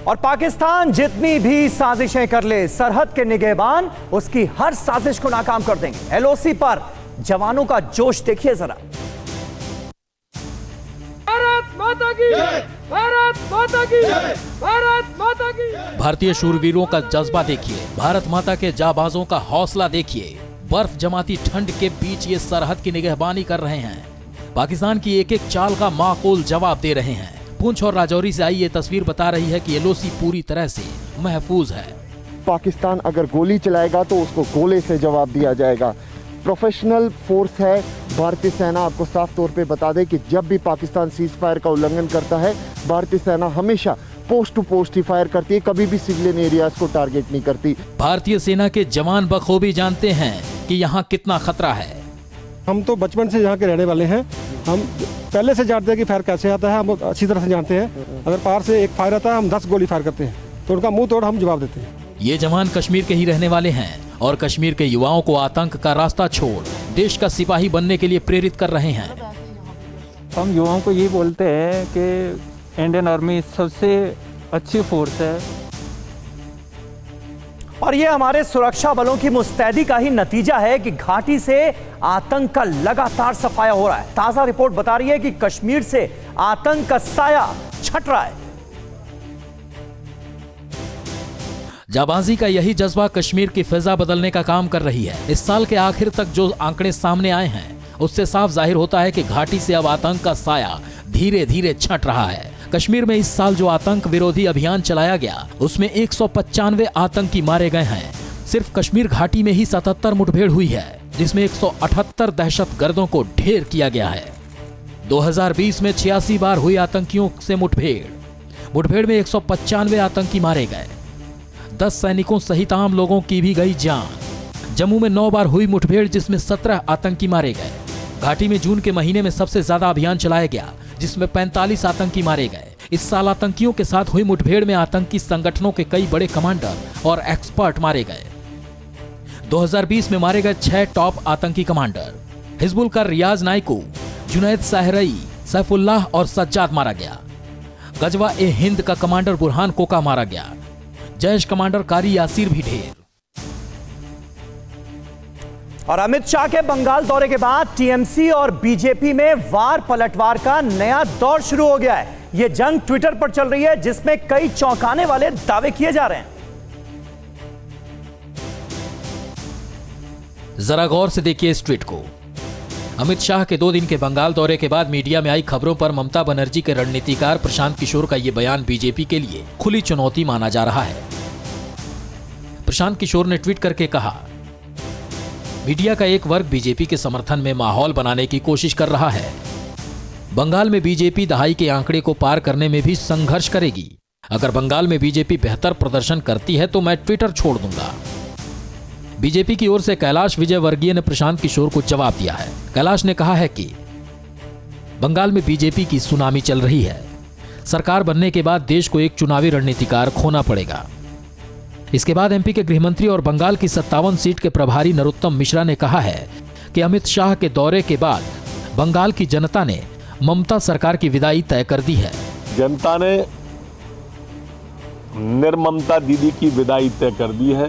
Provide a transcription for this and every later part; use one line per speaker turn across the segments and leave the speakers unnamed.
और पाकिस्तान जितनी भी साजिशें कर ले, सरहद के निगहबान उसकी हर साजिश को नाकाम कर देंगे। एलओसी पर जवानों का जोश देखिए जरा।
भारत माता की जय, भारत माता की जय, भारत माता की।
भारतीय शूरवीरों का जज्बा देखिए, भारत माता के जाबाजों का हौसला देखिए। बर्फ जमाती ठंड के बीच ये सरहद की निगहबानी कर रहे हैं, पाकिस्तान की एक एक चाल का माकूल जवाब दे रहे हैं। पुंछ और राजौरी से आई ये तस्वीर बता रही है कि एलओसी पूरी तरह से महफूज है।
पाकिस्तान अगर गोली चलाएगा तो उसको गोले से जवाब दिया जाएगा। प्रोफेशनल फोर्स है भारतीय सेना। आपको साफ तौर पे बता दें कि जब भी पाकिस्तान सीज फायर का उल्लंघन करता है, भारतीय सेना हमेशा पोस्ट टू पोस्ट ही फायर करती है, कभी भी सिविलियन एरियाज को टारगेट नहीं करती।
भारतीय सेना के जवान बखूबी जानते हैं कि यहाँ कितना खतरा है।
हम तो बचपन से यहाँ के रहने वाले हैं, हम पहले से जानते हैं कि फायर कैसे आता है, हम अच्छी तरह से जानते हैं। अगर पार से एक फायर आता है, हम 10 गोली फायर करते हैं, तो उनका मुंह तोड़ हम जवाब देते हैं।
ये जवान कश्मीर के ही रहने वाले हैं और कश्मीर के युवाओं को आतंक का रास्ता छोड़ देश का सिपाही बनने के लिए प्रेरित कर रहे हैं।
हम युवाओं को ये बोलते हैं कि इंडियन आर्मी सबसे अच्छी फोर्स है
और ये हमारे सुरक्षा बलों की मुस्तैदी का ही नतीजा है कि घाटी से आतंक का लगातार सफाया हो रहा है। ताजा रिपोर्ट बता रही है कि कश्मीर से आतंक का साया छट रहा है।
जाबाजी का यही जज्बा कश्मीर की फिजा बदलने का काम कर रही है। इस साल के आखिर तक जो आंकड़े सामने आए हैं उससे साफ जाहिर होता है कि घाटी से अब आतंक का साया धीरे धीरे छट रहा है। कश्मीर में इस साल जो आतंक विरोधी अभियान चलाया गया उसमें 195 आतंकी मारे गए हैं। सिर्फ कश्मीर घाटी में ही 77 मुठभेड़ हुई है, जिसमें 178 दहशतगर्दों को ढेर किया गया है। 2020 में 86 बार हुई आतंकियों से मुठभेड़ में 195 आतंकी मारे गए, 10 सैनिकों सहित आम लोगों की भी गई जान। जम्मू में 9 बार हुई मुठभेड़ जिसमें 17 आतंकी मारे गए। घाटी में जून के महीने में सबसे ज्यादा अभियान चलाया गया जिसमें 45 आतंकी मारे गए। इस साल आतंकियों के साथ हुई मुठभेड़ में आतंकी संगठनों के कई बड़े कमांडर और एक्सपर्ट मारे गए। 2020 में मारे गए 6 टॉप आतंकी कमांडर। हिजबुल का रियाज नाइकू, जुनैद सहरई, सैफुल्लाह और सज्जाद मारा गया। गजवा ए हिंद का कमांडर बुरहान कोका मारा गया। जैश कमांडर कारी यासीर भी ढेर।
और अमित शाह के बंगाल दौरे के बाद टीएमसी और बीजेपी में वार पलटवार का नया दौर शुरू हो गया है। यह जंग ट्विटर पर चल रही है जिसमें कई चौंकाने वाले दावे किए जा रहे हैं।
जरा गौर से देखिए इस ट्वीट को। अमित शाह के 2 दिन के बंगाल दौरे के बाद मीडिया में आई खबरों पर ममता बनर्जी के रणनीतिकार प्रशांत किशोर का यह बयान बीजेपी के लिए खुली चुनौती माना जा रहा है। प्रशांत किशोर ने ट्वीट करके कहा, मीडिया का एक वर्ग बीजेपी के समर्थन में माहौल बनाने की कोशिश कर रहा है। बंगाल में बीजेपी दहाई के आंकड़े को पार करने में भी संघर्ष करेगी। अगर बंगाल में बीजेपी बेहतर प्रदर्शन करती है तो मैं ट्विटर छोड़ दूंगा। बीजेपी की ओर से कैलाश विजयवर्गीय ने प्रशांत किशोर को जवाब दिया है। कैलाश ने कहा है कि बंगाल में बीजेपी की सुनामी चल रही है। सरकार बनने के बाद देश को एक चुनावी रणनीतिकार खोना पड़ेगा। इसके बाद एमपी के गृहमंत्री और बंगाल की 57 सीट के प्रभारी नरोत्तम मिश्रा ने कहा है कि अमित शाह के दौरे के बाद बंगाल की जनता ने ममता सरकार की विदाई तय कर दी है।
जनता ने निर्ममता दीदी की विदाई तय कर दी है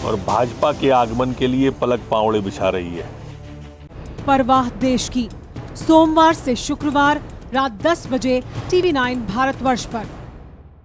और भाजपा के आगमन के लिए पलक पांवड़े बिछा रही है।
परवाह देश की, सोमवार से शुक्रवार रात 10 बजे TV9 भारतवर्ष पर।